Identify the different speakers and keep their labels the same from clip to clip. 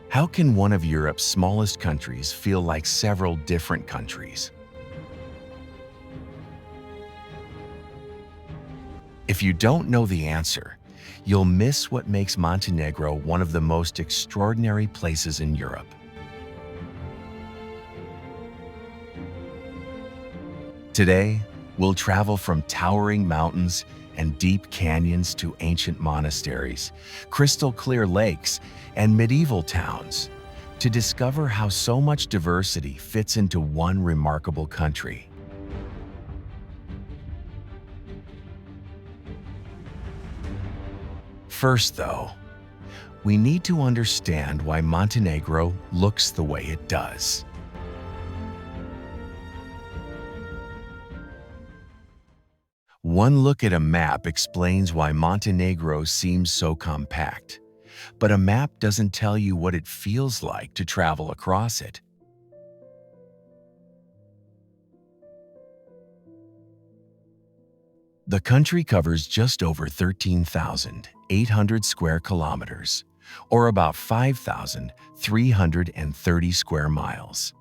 Speaker 1: How can one of Europe's smallest countries feel like several different countries? If you don't know the answer, you'll miss what makes Montenegro one of the most extraordinary places in Europe. Today, we'll travel from towering mountains and deep canyons to ancient monasteries, crystal clear lakes, and medieval towns to discover how so much diversity fits into one remarkable country. First, though, we need to understand why Montenegro looks the way it does. One look at a map explains why Montenegro seems so compact, but a map doesn't tell you what it feels like to travel across it. The country covers just over 13,800 square kilometers, or about 5,330 square miles.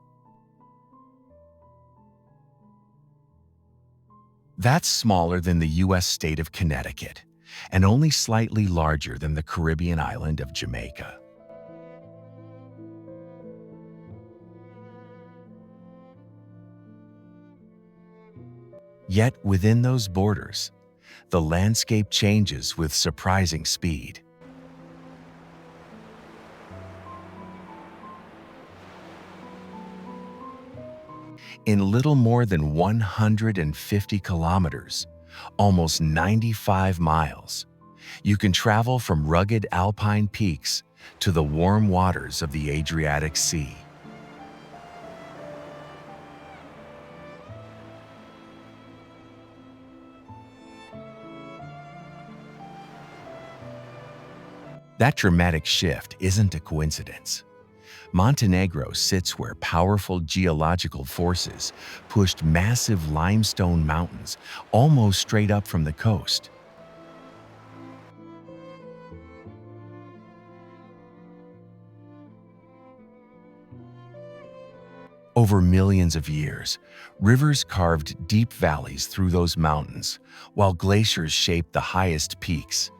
Speaker 1: That's smaller than the U.S. state of Connecticut, and only slightly larger than the Caribbean island of Jamaica. Yet within those borders, the landscape changes with surprising speed. In little more than 150 kilometers, almost 95 miles, you can travel from rugged alpine peaks to the warm waters of the Adriatic Sea. That dramatic shift isn't a coincidence. Montenegro sits where powerful geological forces pushed massive limestone mountains almost straight up from the coast. Over millions of years, rivers carved deep valleys through those mountains, while glaciers shaped the highest peaks.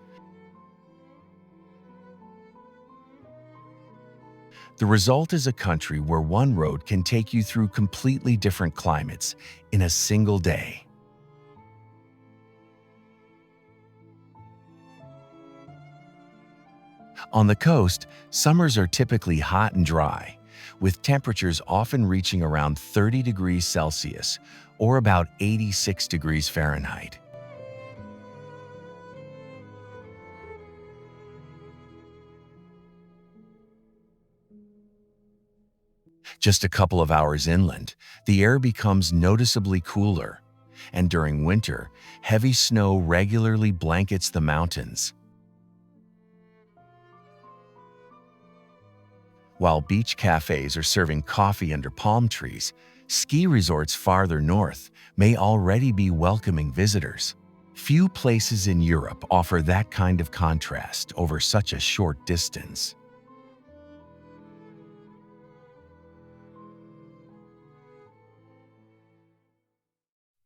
Speaker 1: The result is a country where one road can take you through completely different climates in a single day. On the coast, summers are typically hot and dry, with temperatures often reaching around 30 degrees Celsius or about 86 degrees Fahrenheit. Just a couple of hours inland, the air becomes noticeably cooler, and during winter, heavy snow regularly blankets the mountains. While beach cafes are serving coffee under palm trees, ski resorts farther north may already be welcoming visitors. Few places in Europe offer that kind of contrast over such a short distance.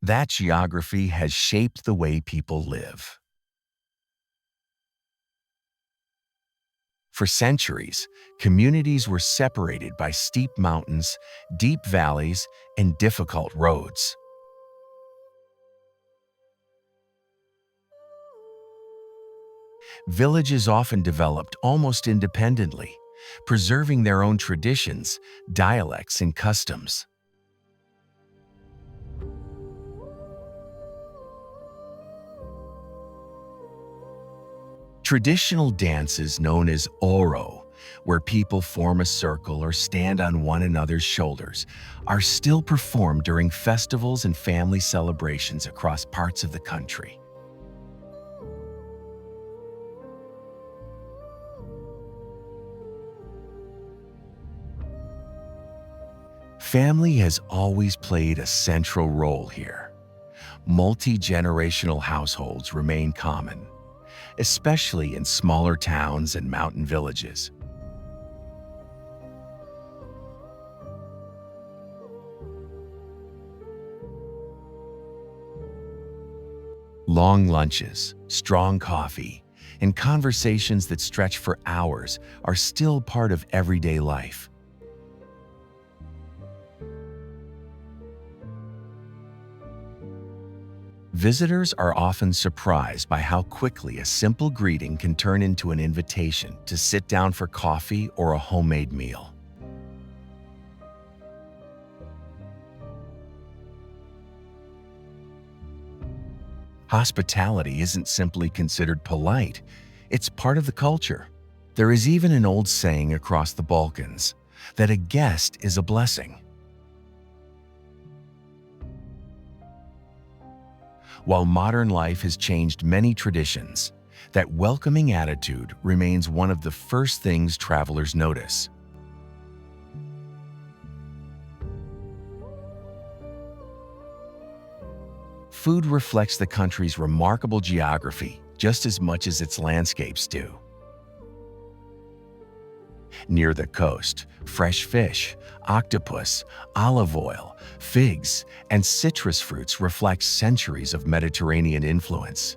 Speaker 1: That geography has shaped the way people live. For centuries, communities were separated by steep mountains, deep valleys, and difficult roads. Villages often developed almost independently, preserving their own traditions, dialects, and customs. Traditional dances known as oro, where people form a circle or stand on one another's shoulders, are still performed during festivals and family celebrations across parts of the country. Family has always played a central role here. Multi-generational households remain common, especially in smaller towns and mountain villages. Long lunches, strong coffee, and conversations that stretch for hours are still part of everyday life. Visitors are often surprised by how quickly a simple greeting can turn into an invitation to sit down for coffee or a homemade meal. Hospitality isn't simply considered polite, it's part of the culture. There is even an old saying across the Balkans that a guest is a blessing. While modern life has changed many traditions, that welcoming attitude remains one of the first things travelers notice. Food reflects the country's remarkable geography just as much as its landscapes do. Near the coast, fresh fish, octopus, olive oil, figs, and citrus fruits reflect centuries of Mediterranean influence.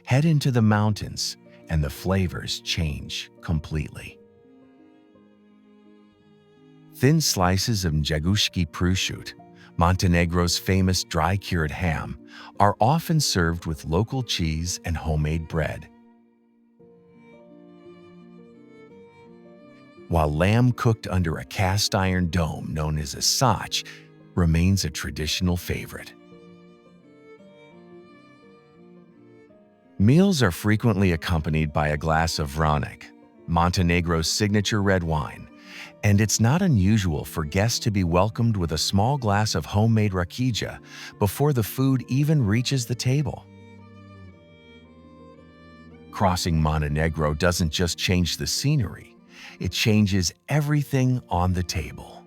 Speaker 1: Head into the mountains, and the flavors change completely. Thin slices of Njegushki prosciutto, Montenegro's famous dry-cured ham, are often served with local cheese and homemade bread. While lamb cooked under a cast-iron dome known as a sach remains a traditional favorite. Meals are frequently accompanied by a glass of vranic, Montenegro's signature red wine, and it's not unusual for guests to be welcomed with a small glass of homemade rakija before the food even reaches the table. Crossing Montenegro doesn't just change the scenery, it changes everything on the table.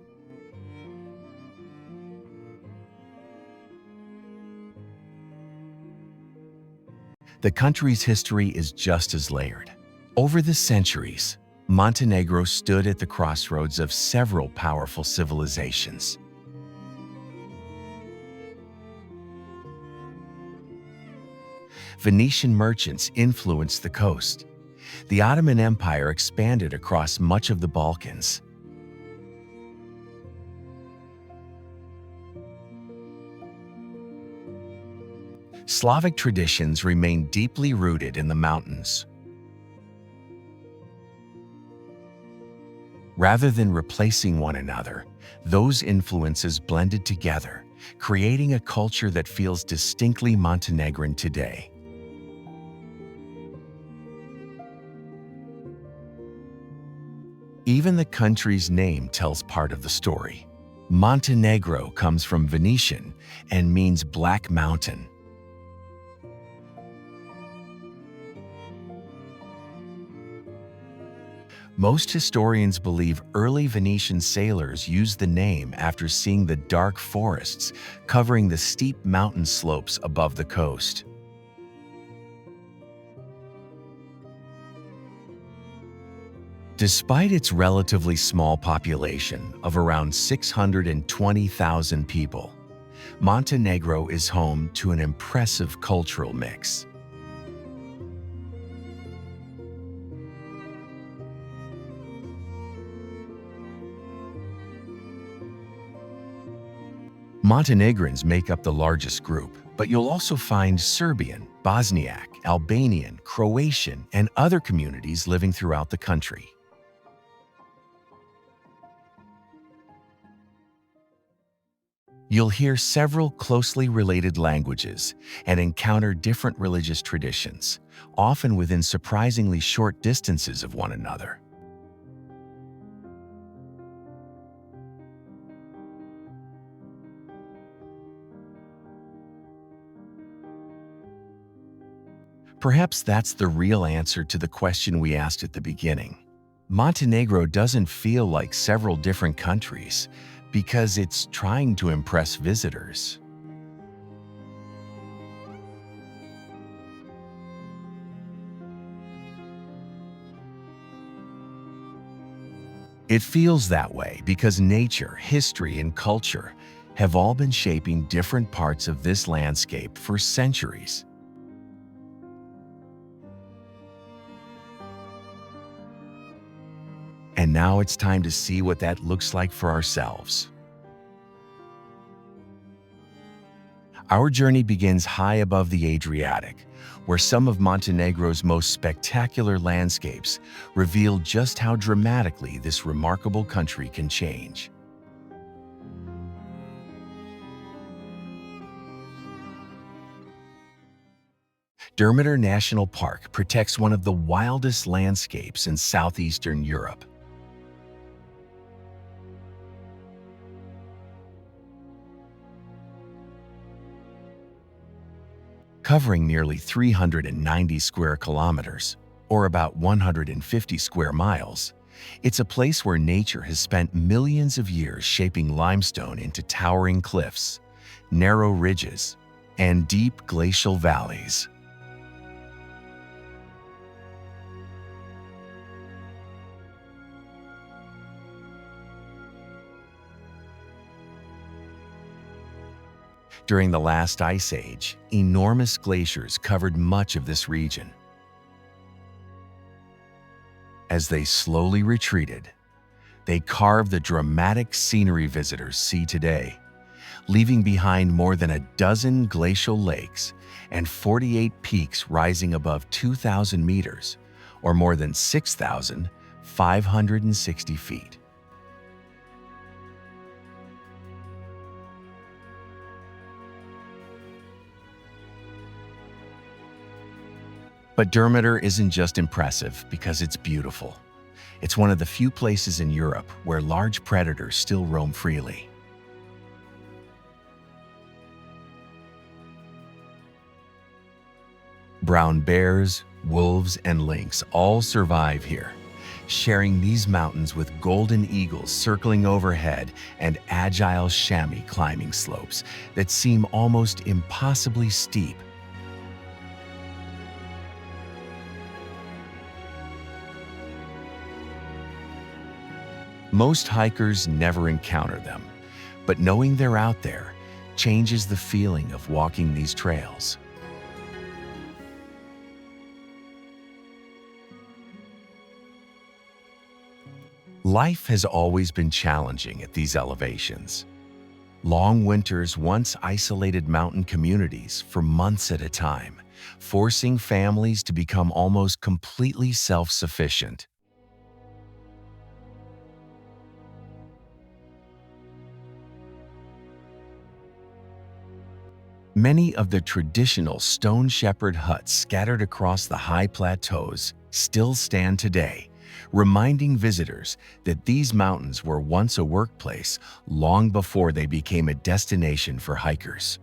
Speaker 1: The country's history is just as layered. Over the centuries, Montenegro stood at the crossroads of several powerful civilizations. Venetian merchants influenced the coast. The Ottoman Empire expanded across much of the Balkans. Slavic traditions remain deeply rooted in the mountains. Rather than replacing one another, those influences blended together, creating a culture that feels distinctly Montenegrin today. Even the country's name tells part of the story. Montenegro comes from Venetian and means Black Mountain. Most historians believe early Venetian sailors used the name after seeing the dark forests covering the steep mountain slopes above the coast. Despite its relatively small population of around 620,000 people, Montenegro is home to an impressive cultural mix. Montenegrins make up the largest group, but you'll also find Serbian, Bosniak, Albanian, Croatian, and other communities living throughout the country. You'll hear several closely related languages and encounter different religious traditions, often within surprisingly short distances of one another. Perhaps that's the real answer to the question we asked at the beginning. Montenegro doesn't feel like several different countries because it's trying to impress visitors. It feels that way because nature, history, and culture have all been shaping different parts of this landscape for centuries. And now it's time to see what that looks like for ourselves. Our journey begins high above the Adriatic, where some of Montenegro's most spectacular landscapes reveal just how dramatically this remarkable country can change. Durmitor National Park protects one of the wildest landscapes in southeastern Europe. Covering nearly 390 square kilometers, or about 150 square miles, it's a place where nature has spent millions of years shaping limestone into towering cliffs, narrow ridges, and deep glacial valleys. During the last ice age, enormous glaciers covered much of this region. As they slowly retreated, they carved the dramatic scenery visitors see today, leaving behind more than a dozen glacial lakes and 48 peaks rising above 2,000 meters, or more than 6,560 feet. But Durmitor isn't just impressive because it's beautiful. It's one of the few places in Europe where large predators still roam freely. Brown bears, wolves, and lynx all survive here, sharing these mountains with golden eagles circling overhead and agile chamois climbing slopes that seem almost impossibly steep. Most hikers never encounter them, but knowing they're out there changes the feeling of walking these trails. Life has always been challenging at these elevations. Long winters once isolated mountain communities for months at a time, forcing families to become almost completely self-sufficient. Many of the traditional stone shepherd huts scattered across the high plateaus still stand today, reminding visitors that these mountains were once a workplace long before they became a destination for hikers.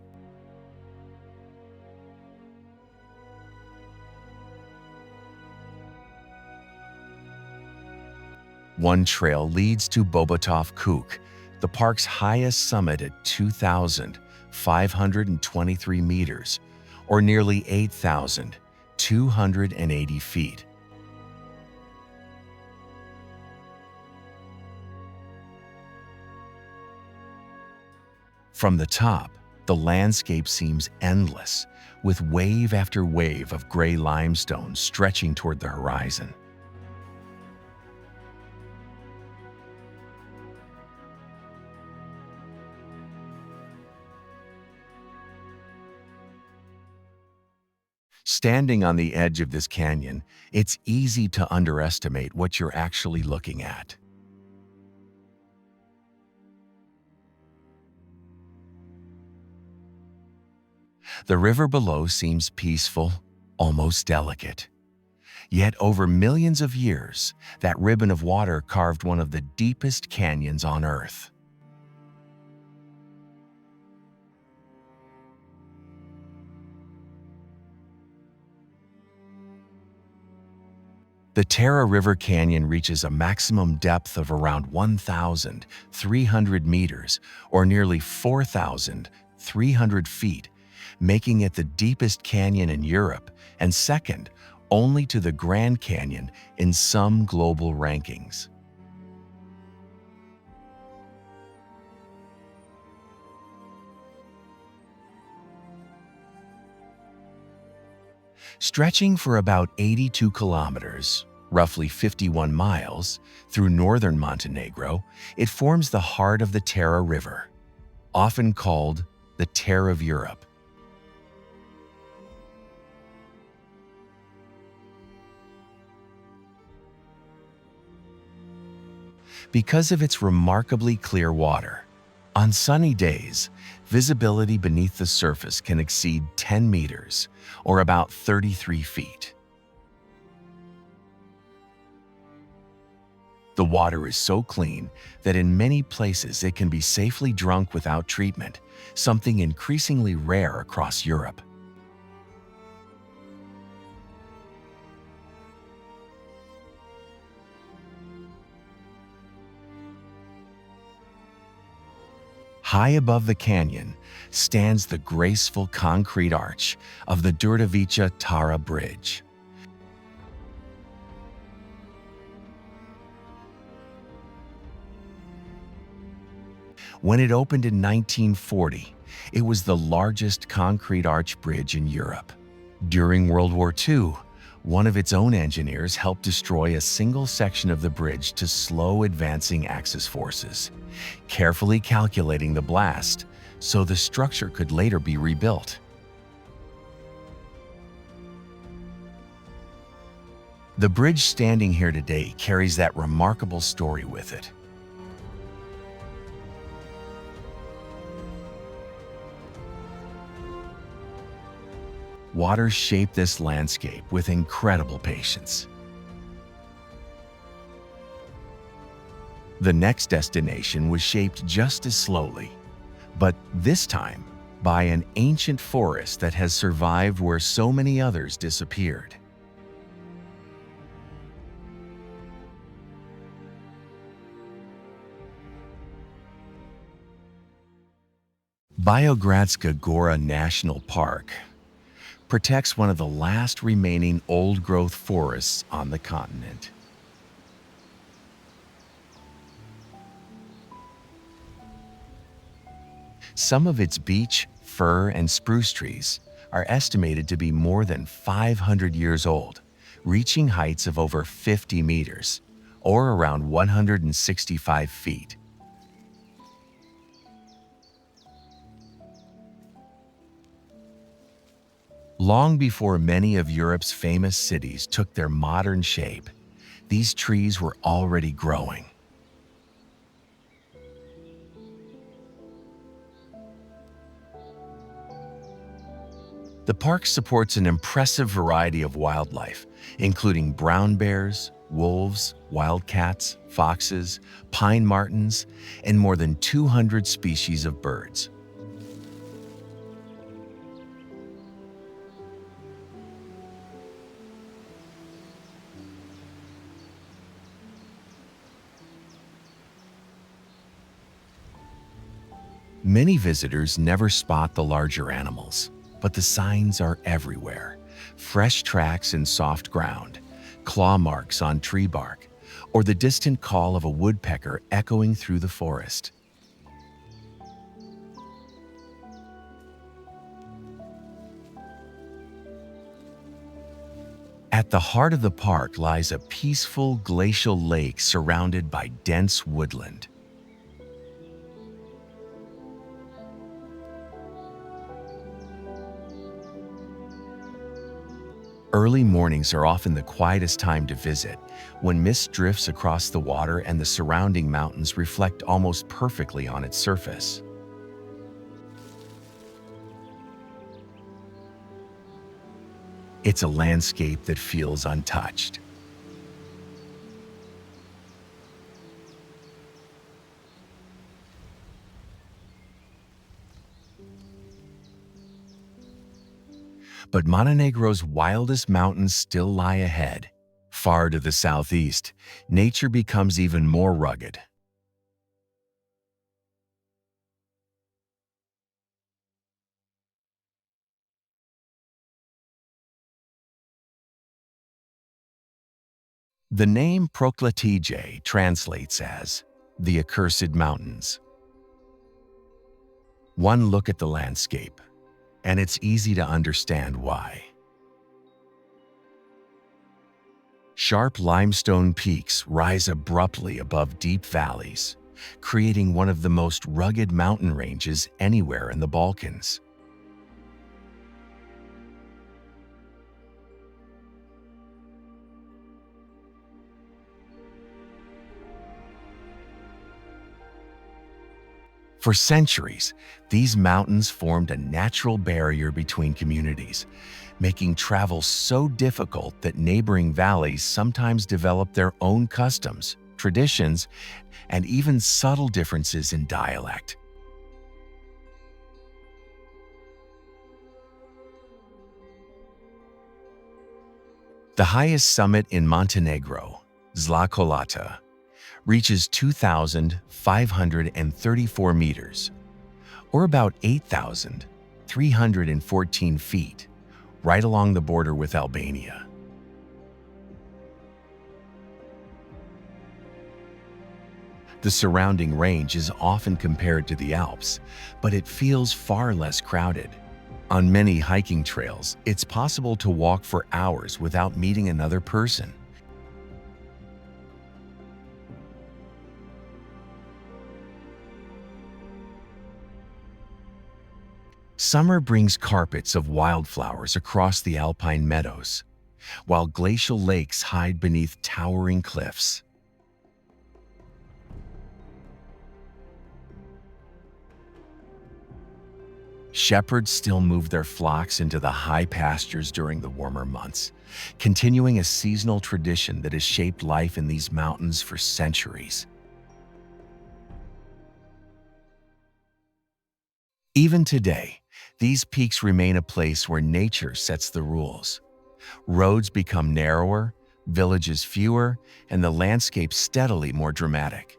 Speaker 1: One trail leads to Bobotov Kuk, the park's highest summit at 2,523 meters, or nearly 8,280 feet. From the top, the landscape seems endless, with wave after wave of gray limestone stretching toward the horizon. Standing on the edge of this canyon, it's easy to underestimate what you're actually looking at. The river below seems peaceful, almost delicate. Yet over millions of years, that ribbon of water carved one of the deepest canyons on Earth. The Tara River Canyon reaches a maximum depth of around 1,300 meters, or nearly 4,300 feet, making it the deepest canyon in Europe and second only to the Grand Canyon in some global rankings. Stretching for about 82 kilometers, roughly 51 miles, through northern Montenegro, it forms the heart of the Tara River, often called the Tear of Europe. Because of its remarkably clear water, on sunny days, visibility beneath the surface can exceed 10 meters, or about 33 feet. The water is so clean that in many places it can be safely drunk without treatment, something increasingly rare across Europe. High above the canyon stands the graceful concrete arch of the Durmitor Tara Bridge. When it opened in 1940, it was the largest concrete arch bridge in Europe. During World War II, one of its own engineers helped destroy a single section of the bridge to slow advancing Axis forces, carefully calculating the blast so the structure could later be rebuilt. The bridge standing here today carries that remarkable story with it. Waters shape this landscape with incredible patience. The next destination was shaped just as slowly, but this time by an ancient forest that has survived where so many others disappeared. Biogradska Gora National Park protects one of the last remaining old-growth forests on the continent. Some of its beech, fir, and spruce trees are estimated to be more than 500 years old, reaching heights of over 50 meters, or around 165 feet. Long before many of Europe's famous cities took their modern shape, these trees were already growing. The park supports an impressive variety of wildlife, including brown bears, wolves, wildcats, foxes, pine martens, and more than 200 species of birds. Many visitors never spot the larger animals, but the signs are everywhere. Fresh tracks in soft ground, claw marks on tree bark, or the distant call of a woodpecker echoing through the forest. At the heart of the park lies a peaceful glacial lake surrounded by dense woodland. Early mornings are often the quietest time to visit, when mist drifts across the water and the surrounding mountains reflect almost perfectly on its surface. It's a landscape that feels untouched. But Montenegro's wildest mountains still lie ahead. Far to the southeast, nature becomes even more rugged. The name Prokletije translates as the accursed mountains. One look at the landscape, and it's easy to understand why. Sharp limestone peaks rise abruptly above deep valleys, creating one of the most rugged mountain ranges anywhere in the Balkans. For centuries, these mountains formed a natural barrier between communities, making travel so difficult that neighboring valleys sometimes developed their own customs, traditions, and even subtle differences in dialect. The highest summit in Montenegro, Zlakolata, reaches 2,534 meters, or about 8,314 feet, right along the border with Albania. The surrounding range is often compared to the Alps, but it feels far less crowded. On many hiking trails, it's possible to walk for hours without meeting another person. Summer brings carpets of wildflowers across the alpine meadows, while glacial lakes hide beneath towering cliffs. Shepherds still move their flocks into the high pastures during the warmer months, continuing a seasonal tradition that has shaped life in these mountains for centuries. Even today, these peaks remain a place where nature sets the rules. Roads become narrower, villages fewer, and the landscape steadily more dramatic.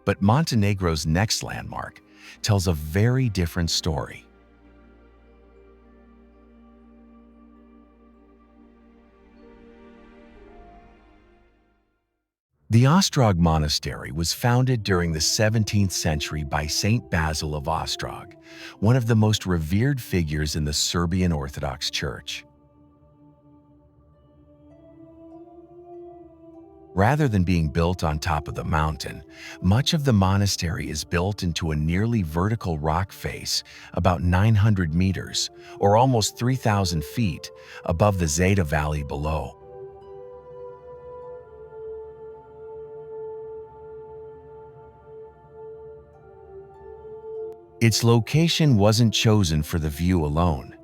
Speaker 1: But Montenegro's next landmark tells a very different story. The Ostrog Monastery was founded during the 17th century by Saint Basil of Ostrog, one of the most revered figures in the Serbian Orthodox Church. Rather than being built on top of the mountain, much of the monastery is built into a nearly vertical rock face about 900 meters, or almost 3,000 feet, above the Zeta Valley below. Its location wasn't chosen for the view alone.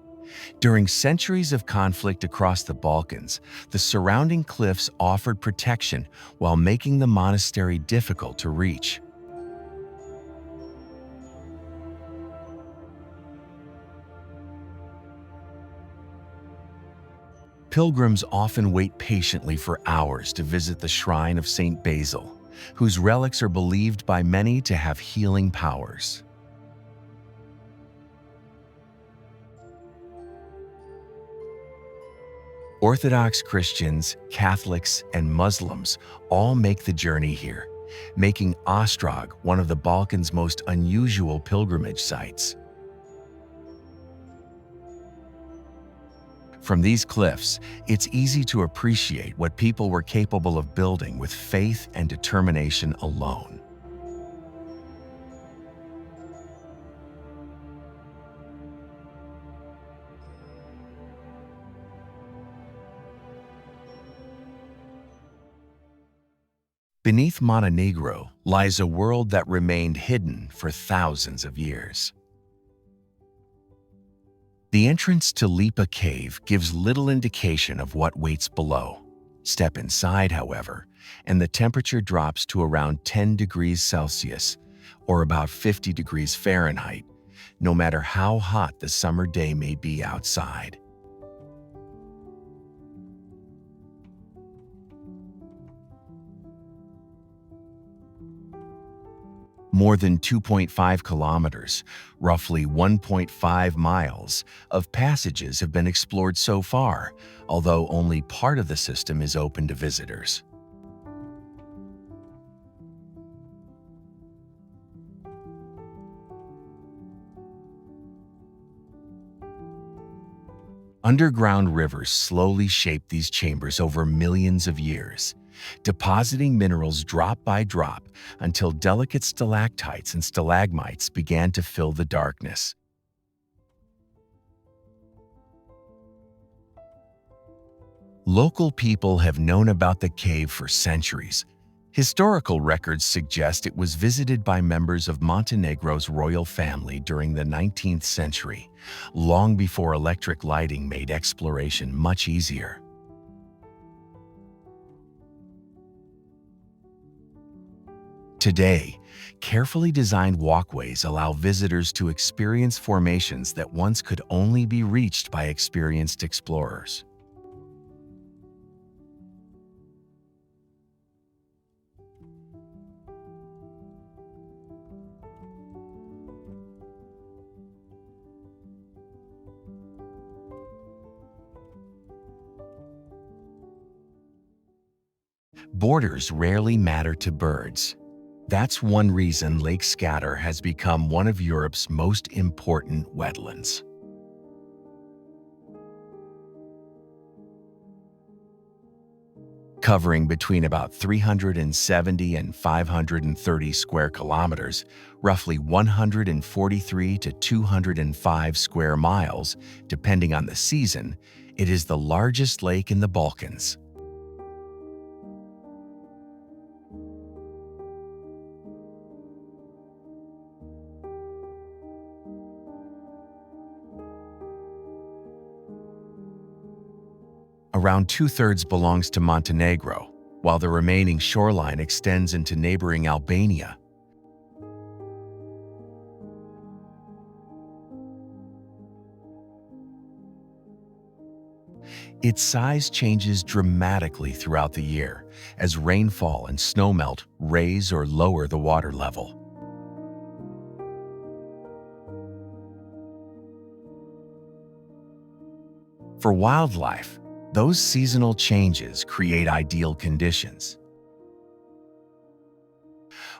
Speaker 1: During centuries of conflict across the Balkans, the surrounding cliffs offered protection while making the monastery difficult to reach. Pilgrims often wait patiently for hours to visit the shrine of Saint Basil, whose relics are believed by many to have healing powers. Orthodox Christians, Catholics, and Muslims all make the journey here, making Ostrog one of the Balkans' most unusual pilgrimage sites. From these cliffs, it's easy to appreciate what people were capable of building with faith and determination alone. Beneath Montenegro lies a world that remained hidden for thousands of years. The entrance to Lipa Cave gives little indication of what waits below. Step inside, however, and the temperature drops to around 10 degrees Celsius, or about 50 degrees Fahrenheit, no matter how hot the summer day may be outside. More than 2.5 kilometers, roughly 1.5 miles, of passages have been explored so far, although only part of the system is open to visitors. Underground rivers slowly shaped these chambers over millions of years, depositing minerals drop by drop until delicate stalactites and stalagmites began to fill the darkness. Local people have known about the cave for centuries. Historical records suggest it was visited by members of Montenegro's royal family during the 19th century, long before electric lighting made exploration much easier. Today, carefully designed walkways allow visitors to experience formations that once could only be reached by experienced explorers. Borders rarely matter to birds. That's one reason Lake Skadar has become one of Europe's most important wetlands. Covering between about 370 and 530 square kilometers, roughly 143 to 205 square miles, depending on the season, it is the largest lake in the Balkans. Around two-thirds belongs to Montenegro, while the remaining shoreline extends into neighboring Albania. Its size changes dramatically throughout the year as rainfall and snowmelt raise or lower the water level. For wildlife, those seasonal changes create ideal conditions.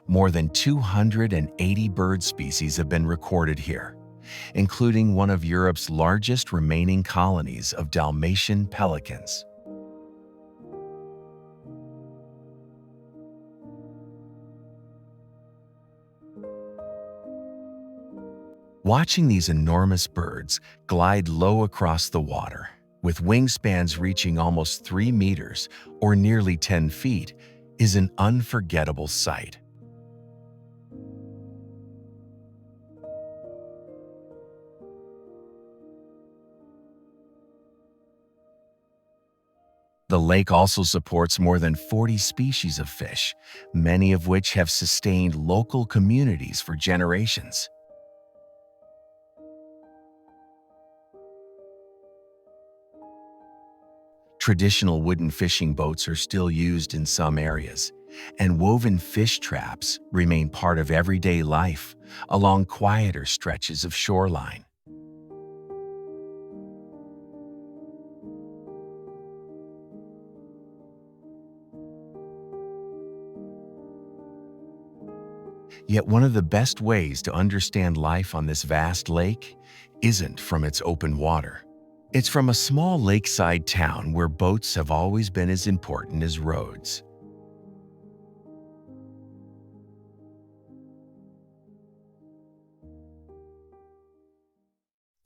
Speaker 1: More than 280 bird species have been recorded here, including one of Europe's largest remaining colonies of Dalmatian pelicans. Watching these enormous birds glide low across the water, with wingspans reaching almost 3 meters or nearly 10 feet, is an unforgettable sight. The lake also supports more than 40 species of fish, many of which have sustained local communities for generations. Traditional wooden fishing boats are still used in some areas, and woven fish traps remain part of everyday life along quieter stretches of shoreline. Yet one of the best ways to understand life on this vast lake isn't from its open water. It's from a small lakeside town where boats have always been as important as roads.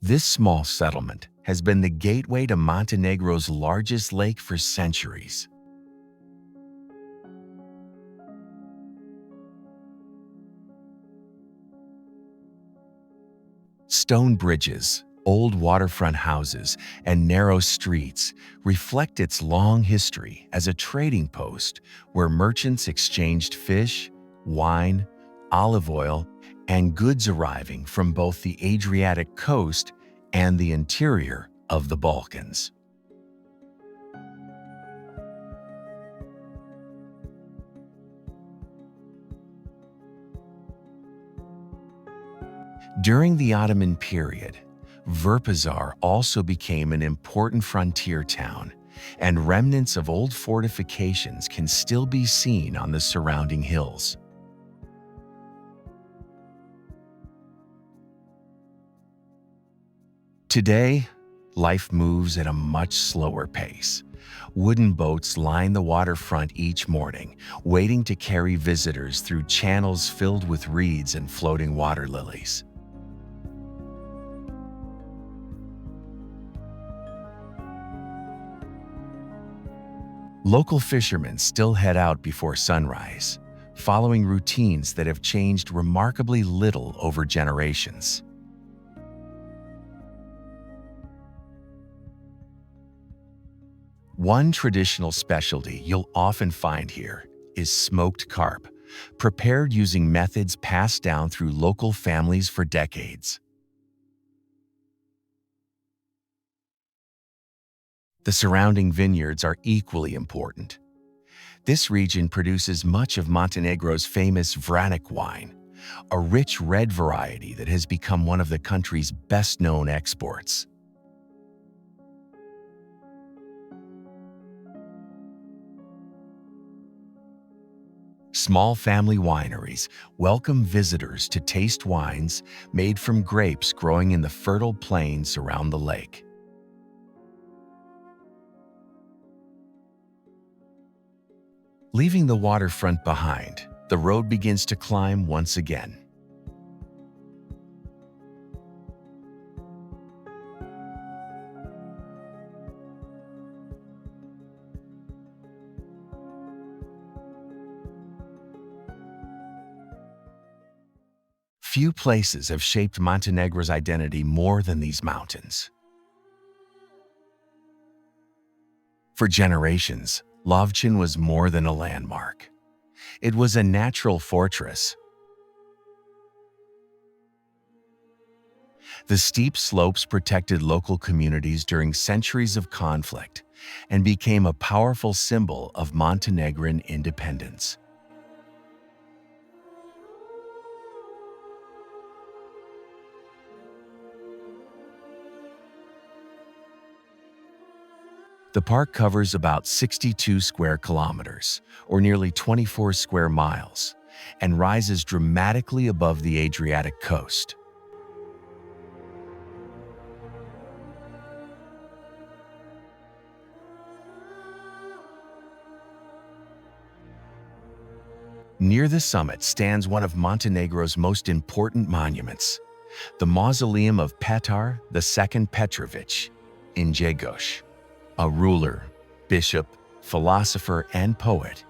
Speaker 1: This small settlement has been the gateway to Montenegro's largest lake for centuries. Stone bridges, old waterfront houses, and narrow streets reflect its long history as a trading post where merchants exchanged fish, wine, olive oil, and goods arriving from both the Adriatic coast and the interior of the Balkans. During the Ottoman period, Virpazar also became an important frontier town, and remnants of old fortifications can still be seen on the surrounding hills. Today, life moves at a much slower pace. Wooden boats line the waterfront each morning, waiting to carry visitors through channels filled with reeds and floating water lilies. Local fishermen still head out before sunrise, following routines that have changed remarkably little over generations. One traditional specialty you'll often find here is smoked carp, prepared using methods passed down through local families for decades. The surrounding vineyards are equally important. This region produces much of Montenegro's famous Vranic wine, a rich red variety that has become one of the country's best-known exports. Small family wineries welcome visitors to taste wines made from grapes growing in the fertile plains around the lake. Leaving the waterfront behind, the road begins to climb once again. Few places have shaped Montenegro's identity more than these mountains. For generations, Lovćen was more than a landmark. It was a natural fortress. The steep slopes protected local communities during centuries of conflict and became a powerful symbol of Montenegrin independence. The park covers about 62 square kilometers, or nearly 24 square miles, and rises dramatically above the Adriatic coast. Near the summit stands one of Montenegro's most important monuments, the Mausoleum of Petar II Petrovic in Jagoš, a ruler, bishop, philosopher, and poet.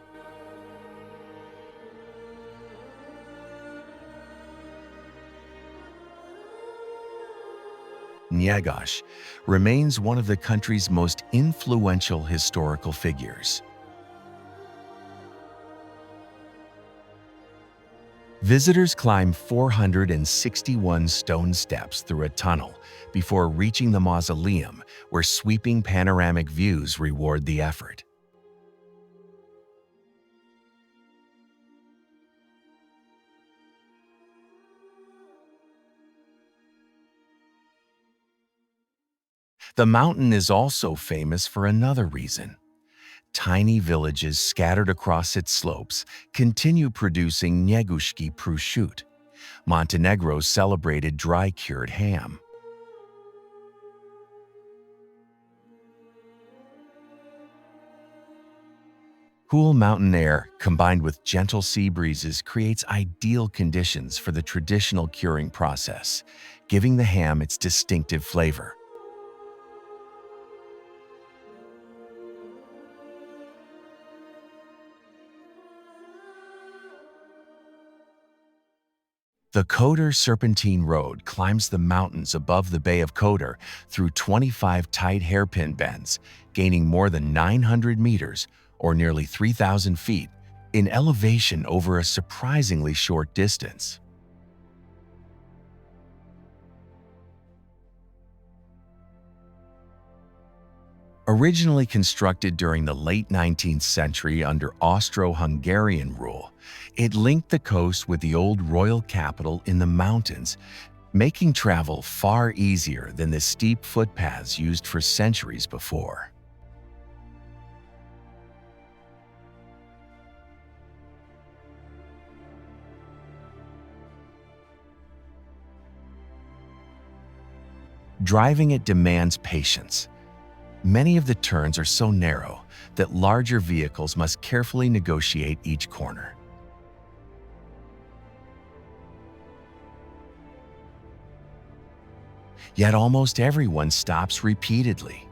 Speaker 1: Jagoš remains one of the country's most influential historical figures. Visitors climb 461 stone steps through a tunnel before reaching the mausoleum, where sweeping panoramic views reward the effort. The mountain is also famous for another reason. Tiny villages scattered across its slopes continue producing Njeguški prosciutto, Montenegro's celebrated dry-cured ham. Cool mountain air combined with gentle sea breezes creates ideal conditions for the traditional curing process, giving the ham its distinctive flavor. The Kotor Serpentine Road climbs the mountains above the Bay of Kotor through 25 tight hairpin bends, gaining more than 900 meters, or nearly 3,000 feet, in elevation over a surprisingly short distance. Originally constructed during the late 19th century under Austro-Hungarian rule, it linked the coast with the old royal capital in the mountains, making travel far easier than the steep footpaths used for centuries before. Driving it demands patience. Many of the turns are so narrow that larger vehicles must carefully negotiate each corner. Yet almost everyone stops repeatedly,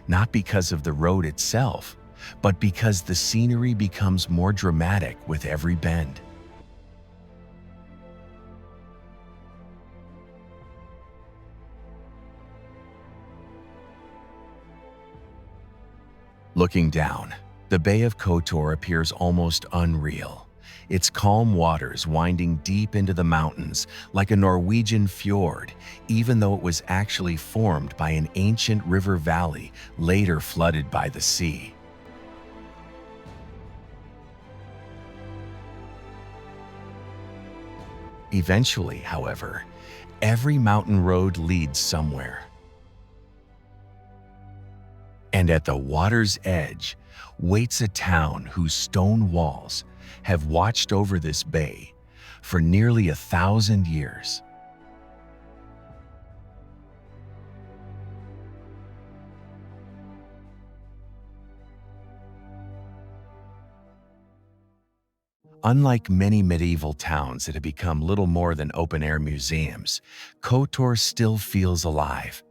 Speaker 1: not because of the road itself, but because the scenery becomes more dramatic with every bend. Looking down, the Bay of Kotor appears almost unreal, its calm waters winding deep into the mountains like a Norwegian fjord, even though it was actually formed by an ancient river valley later flooded by the sea. Eventually, however, every mountain road leads somewhere. And at the water's edge waits a town whose stone walls have watched over this bay for nearly 1,000 years. Unlike many medieval towns that have become little more than open-air museums, Kotor still feels alive.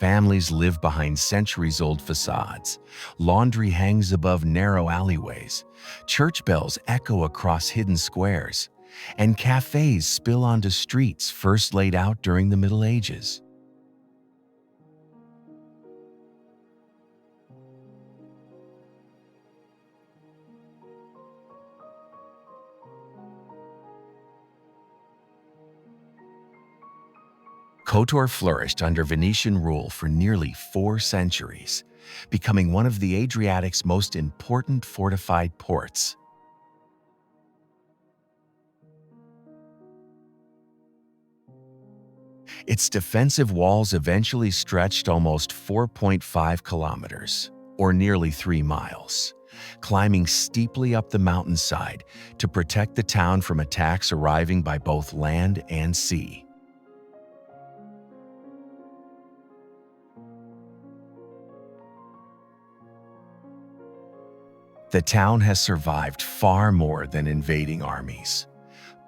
Speaker 1: Families live behind centuries-old facades. Laundry hangs above narrow alleyways. Church bells echo across hidden squares. And cafes spill onto streets first laid out during the Middle Ages. Kotor flourished under Venetian rule for nearly 4 centuries, becoming one of the Adriatic's most important fortified ports. Its defensive walls eventually stretched almost 4.5 kilometers, or nearly 3 miles, climbing steeply up the mountainside to protect the town from attacks arriving by both land and sea. The town has survived far more than invading armies.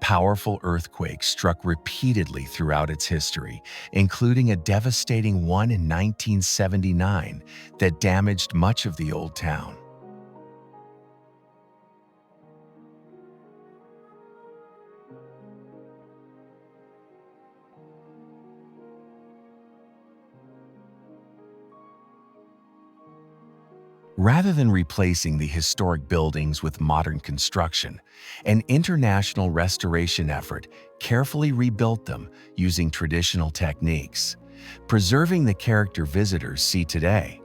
Speaker 1: Powerful earthquakes struck repeatedly throughout its history, including a devastating one in 1979 that damaged much of the old town. Rather than replacing the historic buildings with modern construction, an international restoration effort carefully rebuilt them using traditional techniques, preserving the character visitors see today.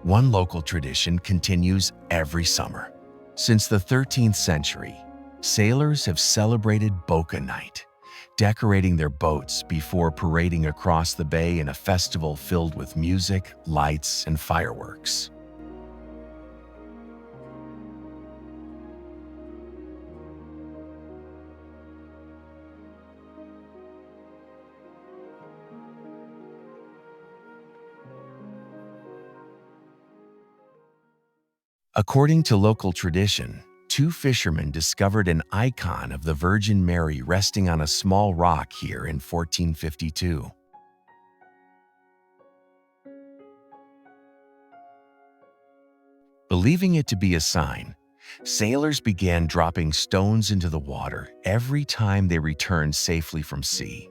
Speaker 1: One local tradition continues every summer. Since the 13th century, sailors have celebrated Boka Night, decorating their boats before parading across the bay in a festival filled with music, lights, and fireworks. According to local tradition, 2 fishermen discovered an icon of the Virgin Mary resting on a small rock here in 1452. Believing it to be a sign, sailors began dropping stones into the water every time they returned safely from sea.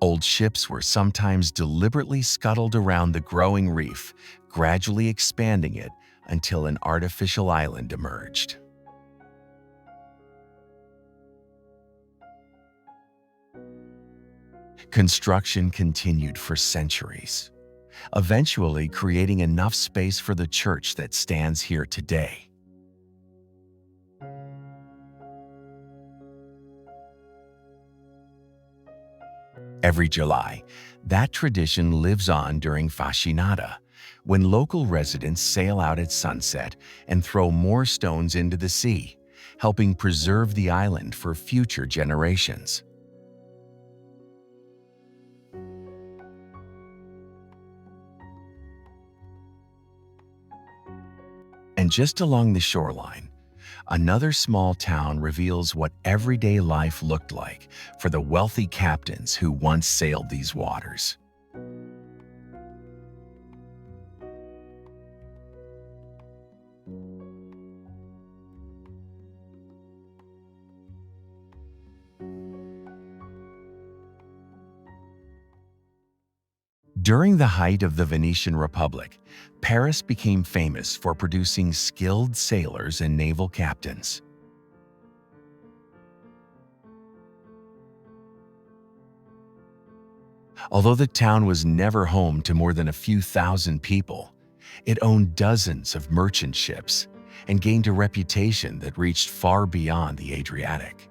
Speaker 1: Old ships were sometimes deliberately scuttled around the growing reef, gradually expanding it until an artificial island emerged. Construction continued for centuries, eventually creating enough space for the church that stands here today. Every July, that tradition lives on during Fascinata, when local residents sail out at sunset and throw more stones into the sea, helping preserve the island for future generations. And just along the shoreline, another small town reveals what everyday life looked like for the wealthy captains who once sailed these waters. During the height of the Venetian Republic, Paris became famous for producing skilled sailors and naval captains. Although the town was never home to more than a few thousand people, it owned dozens of merchant ships and gained a reputation that reached far beyond the Adriatic.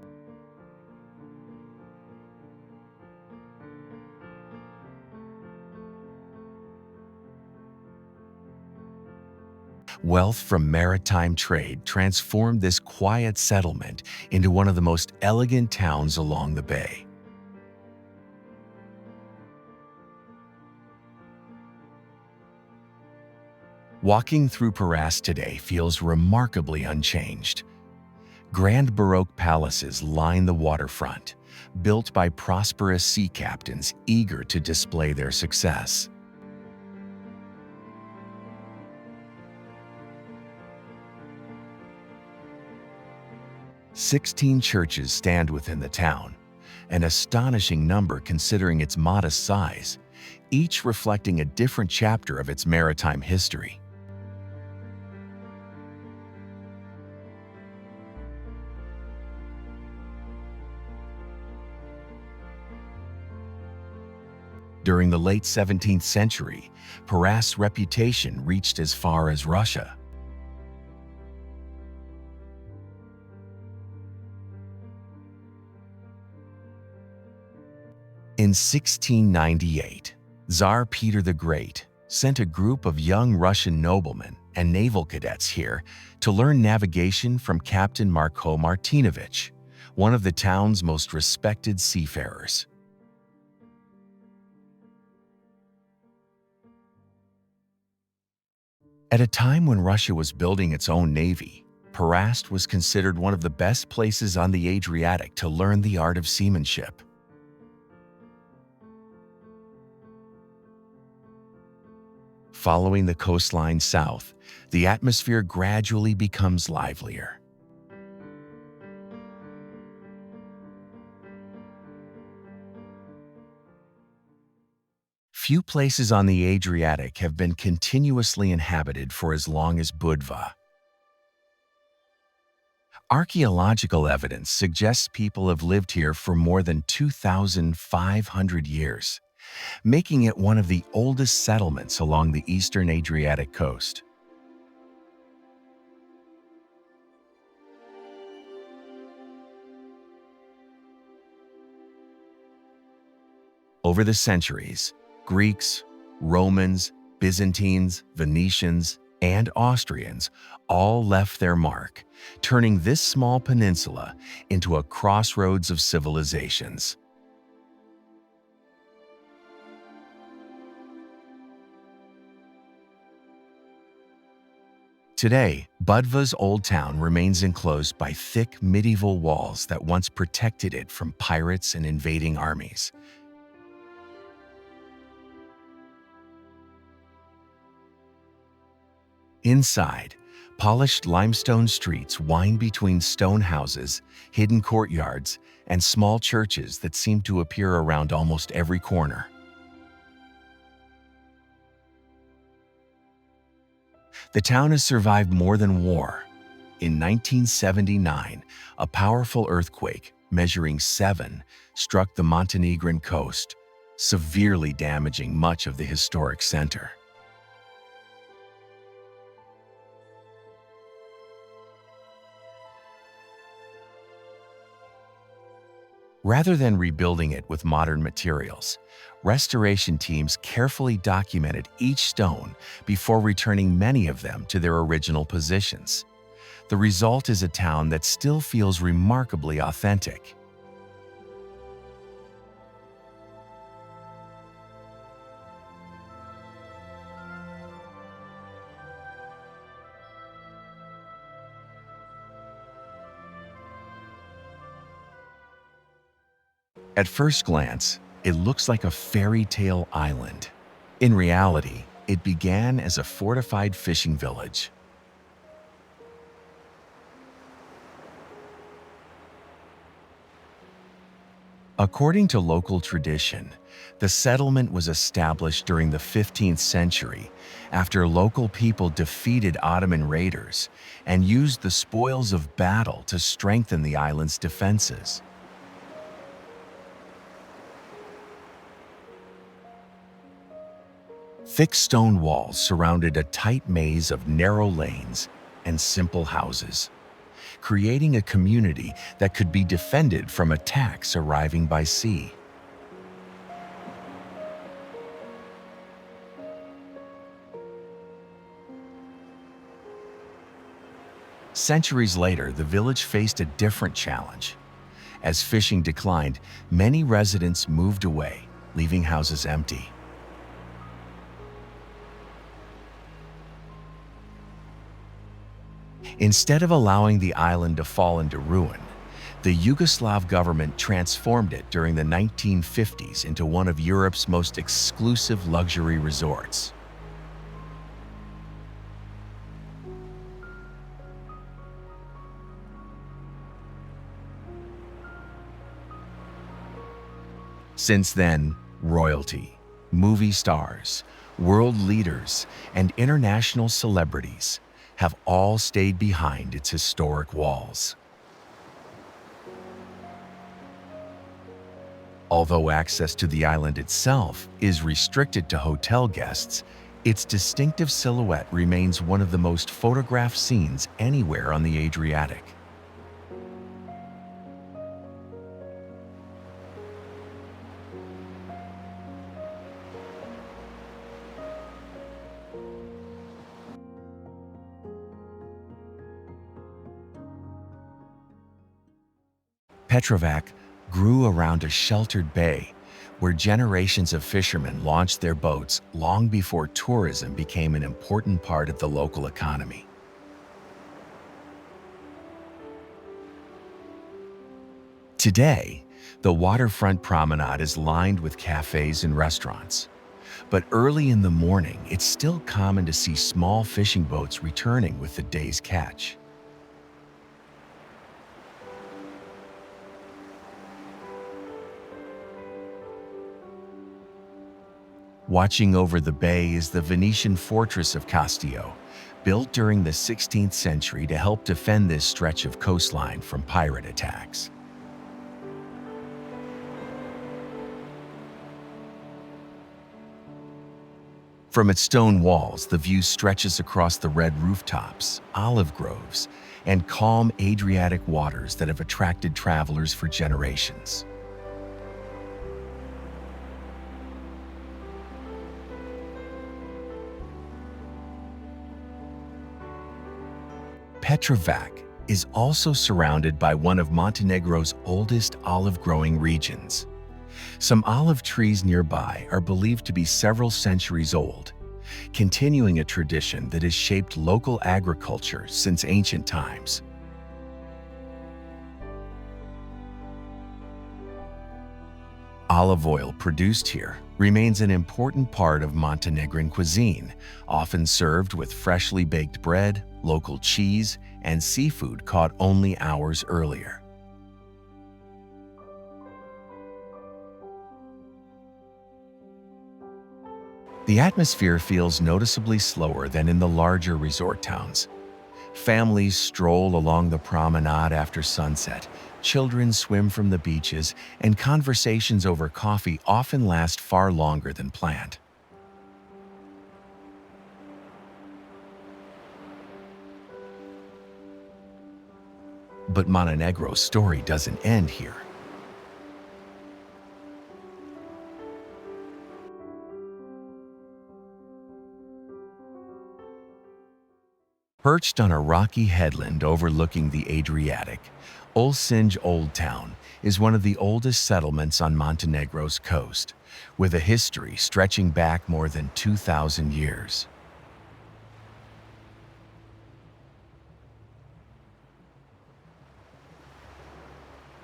Speaker 1: Wealth from maritime trade transformed this quiet settlement into one of the most elegant towns along the bay. Walking through Perast today feels remarkably unchanged. Grand Baroque palaces line the waterfront, built by prosperous sea captains eager to display their success. 16 churches stand within the town, an astonishing number considering its modest size, each reflecting a different chapter of its maritime history. During the late 17th century, Perast's reputation reached as far as Russia. In 1698, Tsar Peter the Great sent a group of young Russian noblemen and naval cadets here to learn navigation from Captain Marko Martinovich, one of the town's most respected seafarers. At a time when Russia was building its own navy, Perast was considered one of the best places on the Adriatic to learn the art of seamanship. Following the coastline south, the atmosphere gradually becomes livelier. Few places on the Adriatic have been continuously inhabited for as long as Budva. Archaeological evidence suggests people have lived here for more than 2,500 years, making it one of the oldest settlements along the eastern Adriatic coast. Over the centuries, Greeks, Romans, Byzantines, Venetians, and Austrians all left their mark, turning this small peninsula into a crossroads of civilizations. Today, Budva's Old Town remains enclosed by thick medieval walls that once protected it from pirates and invading armies. Inside, polished limestone streets wind between stone houses, hidden courtyards, and small churches that seem to appear around almost every corner. The town has survived more than war. In 1979, a powerful earthquake measuring 7 struck the Montenegrin coast, severely damaging much of the historic center. Rather than rebuilding it with modern materials, restoration teams carefully documented each stone before returning many of them to their original positions. The result is a town that still feels remarkably authentic. At first glance, it looks like a fairy tale island. In reality, it began as a fortified fishing village. According to local tradition, the settlement was established during the 15th century after local people defeated Ottoman raiders and used the spoils of battle to strengthen the island's defenses. Thick stone walls surrounded a tight maze of narrow lanes and simple houses, creating a community that could be defended from attacks arriving by sea. Centuries later, the village faced a different challenge. As fishing declined, many residents moved away, leaving houses empty. Instead of allowing the island to fall into ruin, the Yugoslav government transformed it during the 1950s into one of Europe's most exclusive luxury resorts. Since then, royalty, movie stars, world leaders, and international celebrities have all stayed behind its historic walls. Although access to the island itself is restricted to hotel guests, its distinctive silhouette remains one of the most photographed scenes anywhere on the Adriatic. Petrovac grew around a sheltered bay where generations of fishermen launched their boats long before tourism became an important part of the local economy. Today, the waterfront promenade is lined with cafes and restaurants. But early in the morning, it's still common to see small fishing boats returning with the day's catch. Watching over the bay is the Venetian fortress of Castillo, built during the 16th century to help defend this stretch of coastline from pirate attacks. From its stone walls, the view stretches across the red rooftops, olive groves, and calm Adriatic waters that have attracted travelers for generations. Petrovac is also surrounded by one of Montenegro's oldest olive-growing regions. Some olive trees nearby are believed to be several centuries old, continuing a tradition that has shaped local agriculture since ancient times. Olive oil produced here remains an important part of Montenegrin cuisine, often served with freshly baked bread, local cheese, and seafood caught only hours earlier. The atmosphere feels noticeably slower than in the larger resort towns. Families stroll along the promenade after sunset, children swim from the beaches, and conversations over coffee often last far longer than planned. But Montenegro's story doesn't end here. Perched on a rocky headland overlooking the Adriatic, Ulcinj Old Town is one of the oldest settlements on Montenegro's coast, with a history stretching back more than 2,000 years.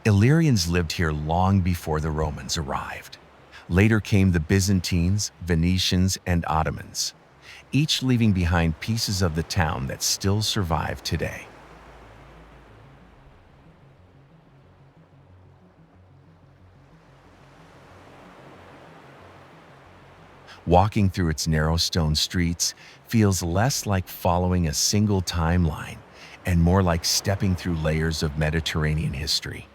Speaker 1: Illyrians lived here long before the Romans arrived. Later came the Byzantines, Venetians, and Ottomans, each leaving behind pieces of the town that still survive today. Walking through its narrow stone streets feels less like following a single timeline and more like stepping through layers of Mediterranean history.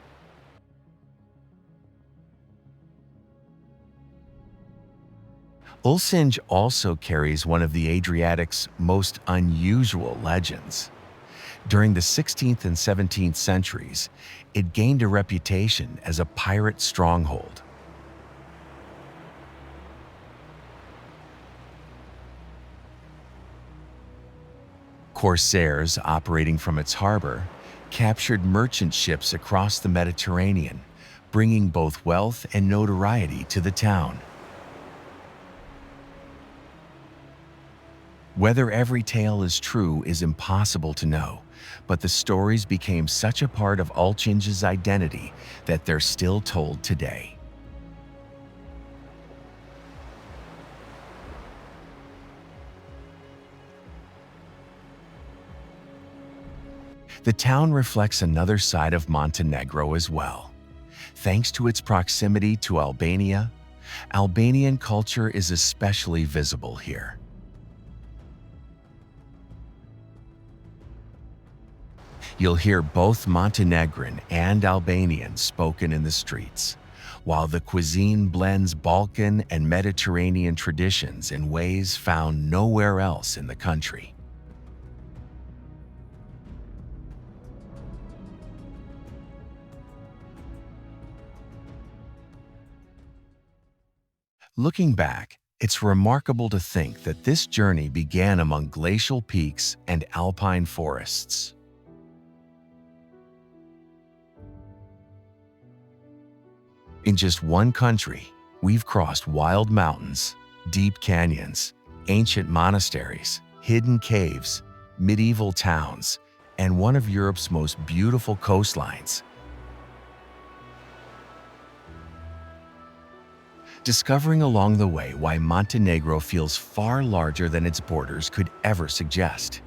Speaker 1: Ulcinj also carries one of the Adriatic's most unusual legends. During the 16th and 17th centuries, it gained a reputation as a pirate stronghold. Corsairs operating from its harbor captured merchant ships across the Mediterranean, bringing both wealth and notoriety to the town. Whether every tale is true is impossible to know, but the stories became such a part of Ulcinj's identity that they're still told today. The town reflects another side of Montenegro as well. Thanks to its proximity to Albania, Albanian culture is especially visible here. You'll hear both Montenegrin and Albanian spoken in the streets, while the cuisine blends Balkan and Mediterranean traditions in ways found nowhere else in the country. Looking back, it's remarkable to think that this journey began among glacial peaks and alpine forests. In just one country, we've crossed wild mountains, deep canyons, ancient monasteries, hidden caves, medieval towns, and one of Europe's most beautiful coastlines. Discovering along the way why Montenegro feels far larger than its borders could ever suggest.